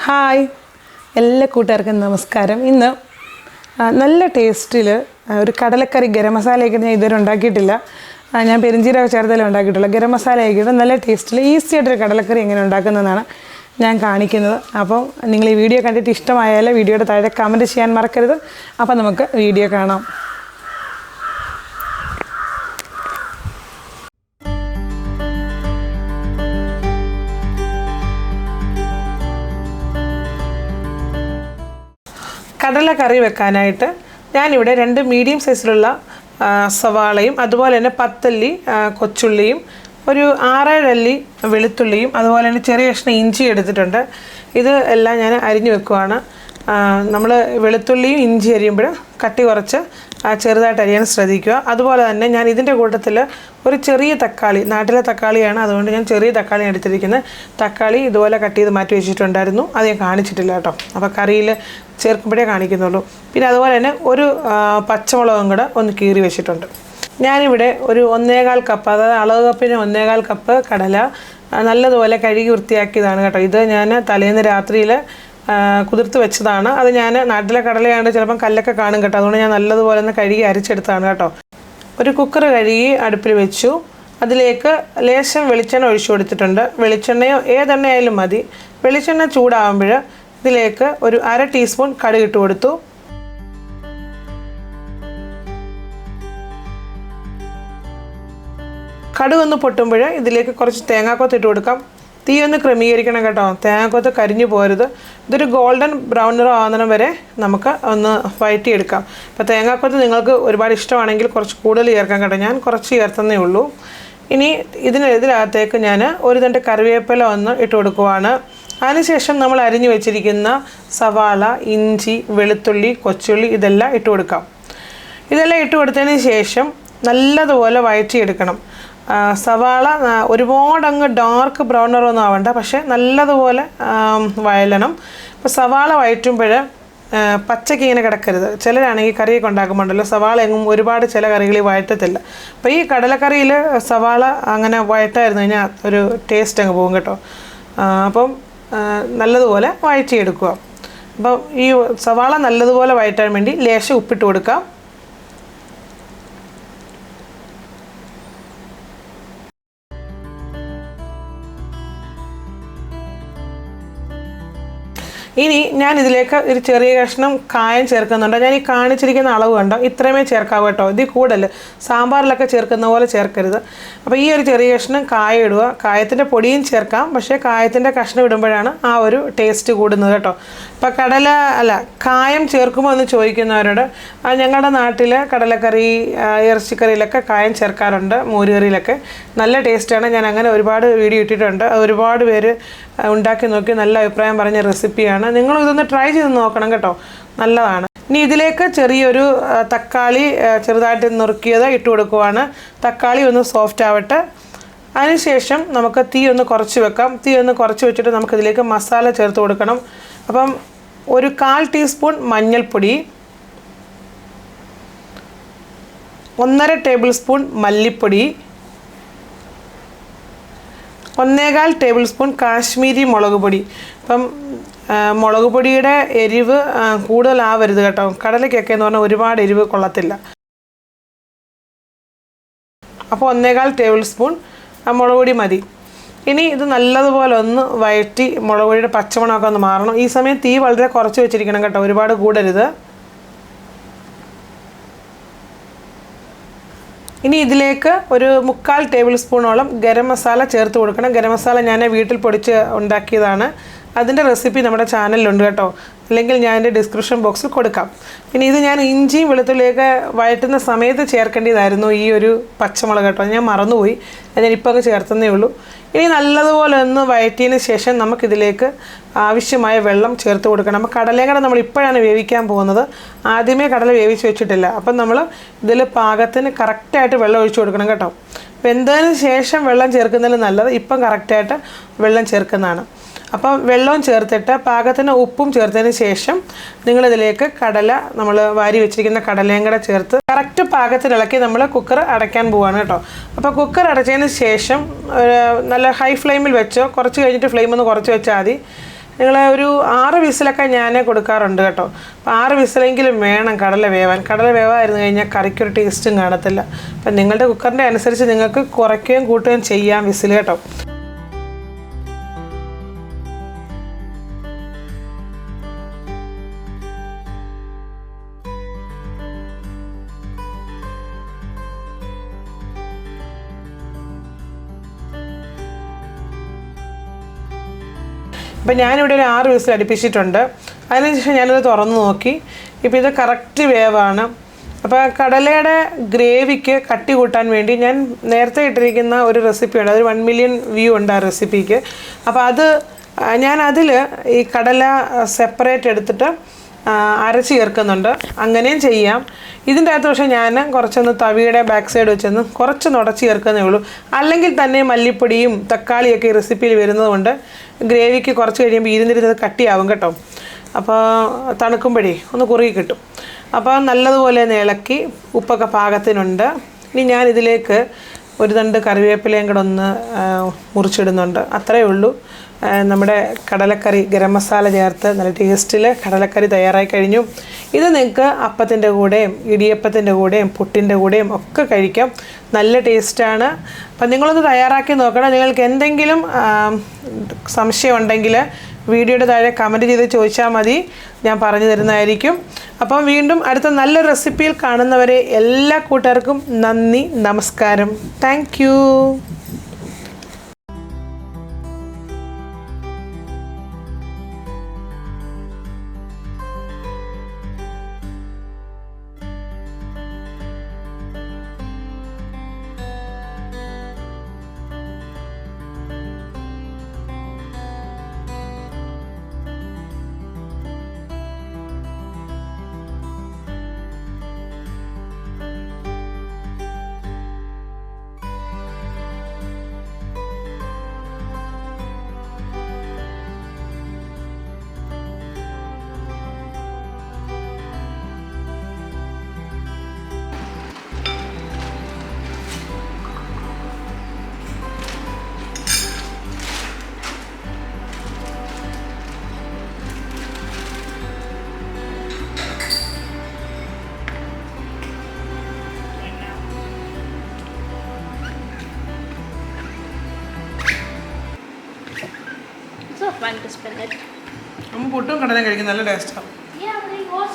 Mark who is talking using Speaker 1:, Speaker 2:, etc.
Speaker 1: Hi എല്ലാ കൂട്ടുകാർക്കും നമസ്കാരം. ഇന്ന് നല്ല ടേസ്റ്റിൽ ഒരു കടലക്കറി ഗരം മസാലയൊക്കെ ഞാൻ ഇതുവരെ ഉണ്ടാക്കിയിട്ടില്ല. ഞാൻ പെരിഞ്ചീരക ചേർത്തലേ ഉണ്ടാക്കിയിട്ടുള്ളൂ. ഗരം മസാല ആക്കിയിട്ട് നല്ല ടേസ്റ്റിൽ ഈസി ആയിട്ടൊരു കടലക്കറി എങ്ങനെ ഉണ്ടാക്കുന്നതെന്നാണ് ഞാൻ കാണിക്കുന്നത്. അപ്പോൾ നിങ്ങൾ ഈ വീഡിയോ കണ്ടിട്ട് ഇഷ്ടമായാൽ വീഡിയോയുടെ താഴെ കമൻറ്റ് ചെയ്യാൻ മറക്കരുത്. അപ്പോൾ നമുക്ക് വീഡിയോ കാണാം. കടല കറി വെക്കാനായിട്ട് ഞാനിവിടെ 2 മീഡിയം സൈസിലുള്ള സവാളയും അതുപോലെ തന്നെ 10 അല്ലി കൊച്ചുള്ളിയും ഒരു 6-7 അല്ലി വെളുത്തുള്ളിയും അതുപോലെ തന്നെ ചെറിയ കഷ്ണം ഇഞ്ചി എടുത്തിട്ടുണ്ട്. ഇത് എല്ലാം ഞാൻ അരിഞ്ഞു വെക്കുവാണ്. നമ്മൾ വെളുത്തുള്ളിയും ഇഞ്ചി അരിയുമ്പോൾ കട്ടി കുറച്ച് ചെറുതായിട്ട് അരിയാൻ ശ്രദ്ധിക്കുക. അതുപോലെ തന്നെ ഞാൻ ഇതിൻ്റെ കൂട്ടത്തിൽ ഒരു ചെറിയ തക്കാളി, നാട്ടിലെ തക്കാളിയാണ്, അതുകൊണ്ട് ഞാൻ ചെറിയ തക്കാളി എടുത്തിരിക്കുന്നത്. തക്കാളി ഇതുപോലെ കട്ട് ചെയ്ത് മാറ്റി വെച്ചിട്ടുണ്ടായിരുന്നു, അത് ഞാൻ കാണിച്ചിട്ടില്ല കേട്ടോ. അപ്പോൾ കറിയിൽ ചേർക്കുമ്പോഴേ കാണിക്കുന്നുള്ളൂ. പിന്നെ അതുപോലെ തന്നെ ഒരു പച്ചമുളകും കൂടെ ഒന്ന് കീറി വെച്ചിട്ടുണ്ട്. ഞാനിവിടെ ഒരു 1.25 കപ്പ്, അതായത് അളവ് കപ്പിന് 1.25 കപ്പ് കടല നല്ലതുപോലെ കഴുകി വൃത്തിയാക്കിയതാണ് കേട്ടോ. ഇത് ഞാൻ തലേന്ന് രാത്രിയിൽ കുതിർത്ത് വെച്ചതാണ്. അത് ഞാൻ നാട്ടിലെ കടലയാണ്ട് ചിലപ്പം കല്ലൊക്കെ കാണും കേട്ടോ, അതുകൊണ്ട് ഞാൻ നല്ലതുപോലെ ഒന്ന് കഴുകി അരിച്ചെടുത്താണ് കേട്ടോ. ഒരു കുക്കർ കഴുകി അടുപ്പിൽ വെച്ചു. അതിലേക്ക് ലേശം വെളിച്ചെണ്ണ ഒഴിച്ചു കൊടുത്തിട്ടുണ്ട്. വെളിച്ചെണ്ണയോ ഏതെണ്ണയായാലും മതി. വെളിച്ചെണ്ണ ചൂടാകുമ്പോൾ ഇതിലേക്ക് ഒരു 1/2 ടീസ്പൂൺ കടുക് ഇട്ട് കൊടുത്തു. കടുക് ഒന്ന് പൊട്ടുമ്പോൾ ഇതിലേക്ക് കുറച്ച് തേങ്ങാക്കൊത്ത് ഇട്ട് കൊടുക്കാം. തീ ഒന്ന് ക്രമീകരിക്കണം കേട്ടോ, തേങ്ങാക്കൊത്ത് കരിഞ്ഞു പോരുത്. ഇതൊരു ഗോൾഡൻ ബ്രൗൺ നിറം ആവുന്നതിനും വരെ നമുക്ക് ഒന്ന് വഴറ്റിയെടുക്കാം. ഇപ്പോൾ തേങ്ങാക്കൊത്ത് നിങ്ങൾക്ക് ഒരുപാട് ഇഷ്ടമാണെങ്കിൽ കുറച്ച് കൂടുതൽ ചേർക്കാം കേട്ടോ, ഞാൻ കുറച്ച് ചേർത്തന്നേ ഉള്ളൂ. ഇനി ഇതിനകത്തേക്ക് ഞാൻ ഒരു തണ്ട് കറിവേപ്പില ഒന്ന് ഇട്ട് കൊടുക്കുവാണ്. അതിനുശേഷം നമ്മൾ അരിഞ്ഞു വെച്ചിരിക്കുന്ന സവാള, ഇഞ്ചി, വെളുത്തുള്ളി, കൊച്ചുള്ളി ഇതെല്ലാം ഇട്ട് കൊടുക്കാം. ഇതെല്ലാം ഇട്ട് കൊടുത്തതിന് ശേഷം നല്ലതുപോലെ വഴറ്റിയെടുക്കണം. സവാള ഒരുപാടങ്ങ് ഡാർക്ക് ബ്രൗൺ നിറമൊന്നും ആവണ്ട, പക്ഷേ നല്ലതുപോലെ വഴലണം. ഇപ്പോൾ സവാള വഴറ്റുമ്പോൾ പച്ചയ്ക്ക് ഇങ്ങനെ കിടക്കരുത്. ചിലരാണെങ്കിൽ കറിയൊക്കെ ഉണ്ടാക്കുമ്പോണ്ടല്ലോ സവാള എങ്ങും ഒരുപാട് ചില കറികളിൽ വഴറ്റത്തില്ല. അപ്പോൾ ഈ കടലക്കറിയിൽ സവാള അങ്ങനെ വഴറ്റായിരുന്നു കഴിഞ്ഞാൽ ഒരു ടേസ്റ്റ് അങ്ങ് പോകും കേട്ടോ. അപ്പം നല്ലതുപോലെ വഴറ്റിയെടുക്കുക. അപ്പോൾ ഈ സവാള നല്ലതുപോലെ വഴറ്റാൻ വേണ്ടി ലേശം ഉപ്പിട്ട് കൊടുക്കാം. ഇനി ഞാൻ ഇതിലേക്ക് ഒരു ചെറിയ കഷ്ണം കായം ചേർക്കുന്നുണ്ട്. ഞാൻ ഈ കാണിച്ചിരിക്കുന്ന അളവ് കണ്ടോ, ഇത്രയുമേ ചേർക്കാവൂ കേട്ടോ. ഇതിൽ കൂടുതൽ സാമ്പാറിലൊക്കെ ചേർക്കുന്ന പോലെ ചേർക്കരുത്. അപ്പോൾ ഈ ഒരു ചെറിയ കഷ്ണം കായം ഇടുക. കായത്തിൻ്റെ പൊടിയും ചേർക്കാം, പക്ഷേ കായത്തിൻ്റെ കഷ്ണം ഇടുമ്പോഴാണ് ആ ഒരു ടേസ്റ്റ് കൂടുന്നത് കേട്ടോ. ഇപ്പോൾ കായം ചേർക്കുമ്പോൾ എന്ന് ചോദിക്കുന്നവരോട്, ഞങ്ങളുടെ നാട്ടിൽ കടലക്കറി, ഇറച്ചിക്കറിയിലൊക്കെ കായം ചേർക്കാറുണ്ട്, മോരുകറിയിലൊക്കെ നല്ല ടേസ്റ്റാണ്. ഞാൻ അങ്ങനെ ഒരുപാട് വീഡിയോ ഇട്ടിട്ടുണ്ട്. ഒരുപാട് പേര് ഉണ്ടാക്കി നോക്കി നല്ല അഭിപ്രായം പറഞ്ഞ റെസിപ്പിയാണ്. നിങ്ങൾ ഇതൊന്ന് ട്രൈ ചെയ്ത് നോക്കണം കേട്ടോ, നല്ലതാണ്. ഇനി ഇതിലേക്ക് ചെറിയൊരു തക്കാളി ചെറുതായിട്ട് നുറുക്കിയത് ഇട്ട് കൊടുക്കുവാണ്. തക്കാളി ഒന്ന് സോഫ്റ്റ് ആവട്ടെ. അതിനുശേഷം നമുക്ക് തീ ഒന്ന് കുറച്ച് വെക്കാം. തീ ഒന്ന് കുറച്ച് വെച്ചിട്ട് നമുക്കിതിലേക്ക് മസാല ചേർത്ത് കൊടുക്കണം. അപ്പം ഒരു 1/4 ടീസ്പൂൺ മഞ്ഞൾപ്പൊടി, 1.5 ടേബിൾ സ്പൂൺ മല്ലിപ്പൊടി, 1.25 ടേബിൾ സ്പൂൺ കാശ്മീരി മുളക് പൊടി. അപ്പം മുളക് പൊടിയുടെ എരിവ് കൂടുതലാവരുത് കേട്ടോ. കടലയ്ക്കൊക്കെ എന്ന് പറഞ്ഞാൽ ഒരുപാട് എരിവ് കൊള്ളത്തില്ല. അപ്പോൾ 1.25 ടേബിൾ സ്പൂൺ മുളക് പൊടി മതി. ഇനി ഇത് നല്ലതുപോലെ ഒന്ന് വഴറ്റി മുളക് പൊടിയുടെ പച്ചമണമൊക്കെ ഒന്ന് മാറണം. ഈ സമയം തീ വളരെ കുറച്ച് വെച്ചിരിക്കണം കേട്ടോ, ഒരുപാട് കൂടരുത്. ഇനി ഇതിലേക്ക് ഒരു 3/4 ടേബിൾ സ്പൂണോളം ഗരം മസാല ചേർത്ത് കൊടുക്കണം. ഗരം മസാല ഞാൻ വീട്ടിൽ പൊടിച്ച് ഉണ്ടാക്കിയതാണ്. അതിൻ്റെ റെസിപ്പി നമ്മുടെ ചാനലിലുണ്ട് കേട്ടോ, അല്ലെങ്കിൽ ഞാൻ എൻ്റെ ഡിസ്ക്രിപ്ഷൻ ബോക്സിൽ കൊടുക്കാം. പിന്നെ ഇത് ഞാൻ ഇഞ്ചിയും വെളുത്തുള്ളിയൊക്കെ വഴറ്റുന്ന സമയത്ത് ചേർക്കേണ്ടതായിരുന്നു ഈ ഒരു പച്ചമുളക് കേട്ടോ, ഞാൻ മറന്നുപോയി. ഞാനിപ്പോൾ അങ്ങ് ചേർത്തന്നേ ഉള്ളൂ. ഇനി നല്ലതുപോലെ ഒന്ന് വഴറ്റിയതിന് ശേഷം നമുക്കിതിലേക്ക് ആവശ്യമായ വെള്ളം ചേർത്ത് കൊടുക്കണം. അപ്പോൾ കടലയും നമ്മൾ ഇപ്പോഴാണ് വേവിക്കാൻ പോകുന്നത്, ആദ്യമേ കടല വേവിച്ച് വെച്ചിട്ടില്ല. അപ്പം നമ്മൾ ഇതിൽ പാകത്തിന് കറക്റ്റായിട്ട് വെള്ളം ഒഴിച്ചു കൊടുക്കണം കേട്ടോ. വെന്തതിന് ശേഷം വെള്ളം ചേർക്കുന്നതിൽ നല്ലത് ഇപ്പം കറക്റ്റായിട്ട് വെള്ളം ചേർക്കുന്നതാണ്. അപ്പോൾ വെള്ളവും ചേർത്തിട്ട് പാകത്തിന് ഉപ്പും ചേർത്തതിന് ശേഷം നിങ്ങളിതിലേക്ക് കടല, നമ്മൾ വാരി വെച്ചിരിക്കുന്ന കടലയും കൂടെ ചേർത്ത് കറക്റ്റ് പാകത്തിന് ഇളക്കി നമ്മൾ കുക്കർ അടയ്ക്കാൻ പോവുകയാണ് കേട്ടോ. അപ്പോൾ കുക്കർ അടച്ചതിന് ശേഷം നല്ല ഹൈ ഫ്ലെയിമിൽ വെച്ചോ, കുറച്ച് കഴിഞ്ഞിട്ട് ഫ്ലെയിം ഒന്ന് കുറച്ച് വെച്ചാൽ മതി. നിങ്ങൾ ഒരു 6 വിസിലൊക്കെ ഞാൻ കൊടുക്കാറുണ്ട് കേട്ടോ. അപ്പോൾ 6 വിസിലെങ്കിലും വേണം കടല വേവാൻ. കടല വേവായിരുന്നു കഴിഞ്ഞാൽ കറിക്കൊരു ടേസ്റ്റും കാണത്തില്ല. അപ്പം നിങ്ങളുടെ കുക്കറിൻ്റെ അനുസരിച്ച് നിങ്ങൾക്ക് കുറയ്ക്കുകയും കൂട്ടുകയും ചെയ്യാം വിസിൽ കേട്ടോ. അപ്പോൾ ഞാനിവിടെ ഒരു 6 വിസിൽ അടുപ്പിച്ചിട്ടുണ്ട്. അതിനുശേഷം ഞാനത് തുറന്ന് നോക്കി. ഇപ്പോൾ ഇത് കറക്റ്റ് വേവാണ്. അപ്പോൾ കടലയുടെ ഗ്രേവിക്ക് കട്ടി കൂട്ടാൻ വേണ്ടി ഞാൻ നേരത്തെ ഇട്ടിരിക്കുന്ന ഒരു റെസിപ്പിയുണ്ട്. അതൊരു 1 മില്യൺ വ്യൂ ഉണ്ട് ആ റെസിപ്പിക്ക്. അപ്പോൾ അതിൽ ഈ കടല സെപ്പറേറ്റ് എടുത്തിട്ട് അരച്ച് ചേർക്കുന്നുണ്ട്. അങ്ങനെയും ചെയ്യാം. ഇതിൻ്റെ അകത്ത് പക്ഷേ ഞാൻ കുറച്ചൊന്ന് തവിയുടെ ബാക്ക് സൈഡ് വെച്ചൊന്ന് കുറച്ച് നുടച്ച് ചേർക്കുന്നേ ഉള്ളൂ. അല്ലെങ്കിൽ തന്നെ മല്ലിപ്പൊടിയും തക്കാളിയൊക്കെ ഈ റെസിപ്പിയിൽ വരുന്നതുകൊണ്ട് ഗ്രേവിക്ക് കുറച്ച് കഴിയുമ്പോൾ ഇരുന്നിരുന്നത് കട്ടിയാവും കേട്ടോ. അപ്പോൾ തണുക്കുമ്പോഴേ ഒന്ന് കുറുകി കിട്ടും. അപ്പോൾ നല്ലതുപോലെ ഒന്ന് ഇളക്കി ഉപ്പൊക്കെ പാകത്തിനുണ്ട്. ഇനി ഞാനിതിലേക്ക് ഒരു തണ്ട് കറിവേപ്പിലയും കൂടെ ഒന്ന് മുറിച്ചിടുന്നുണ്ട്. അത്രയേ ഉള്ളൂ. നമ്മുടെ കടലക്കറി ഗരം മസാല ചേർത്ത് നല്ല ടേസ്റ്റിൽ കടലക്കറി തയ്യാറായി കഴിഞ്ഞു. ഇത് നിങ്ങൾക്ക് അപ്പത്തിൻ്റെ കൂടെയും ഇടിയപ്പത്തിൻ്റെ കൂടെയും പുട്ടിൻ്റെ കൂടെയും ഒക്കെ കഴിക്കാം. നല്ല ടേസ്റ്റാണ്. അപ്പം നിങ്ങളൊന്ന് തയ്യാറാക്കി നോക്കണം. നിങ്ങൾക്ക് എന്തെങ്കിലും സംശയം ഉണ്ടെങ്കിൽ വീഡിയോയുടെ താഴെ കമൻറ്റ് ചെയ്ത് ചോദിച്ചാൽ മതി, ഞാൻ പറഞ്ഞു തരുന്നതായിരിക്കും. അപ്പം വീണ്ടും അടുത്ത നല്ല റെസിപ്പിയിൽ കാണുന്നവരെ എല്ലാ കൂട്ടുകാർക്കും നന്ദി, നമസ്കാരം. Thank you.
Speaker 2: So fun to spin it.
Speaker 1: പുട്ടും കടലയും കഴിക്കാൻ നല്ല ടേസ്റ്റാണ്.
Speaker 2: Yeah, but it was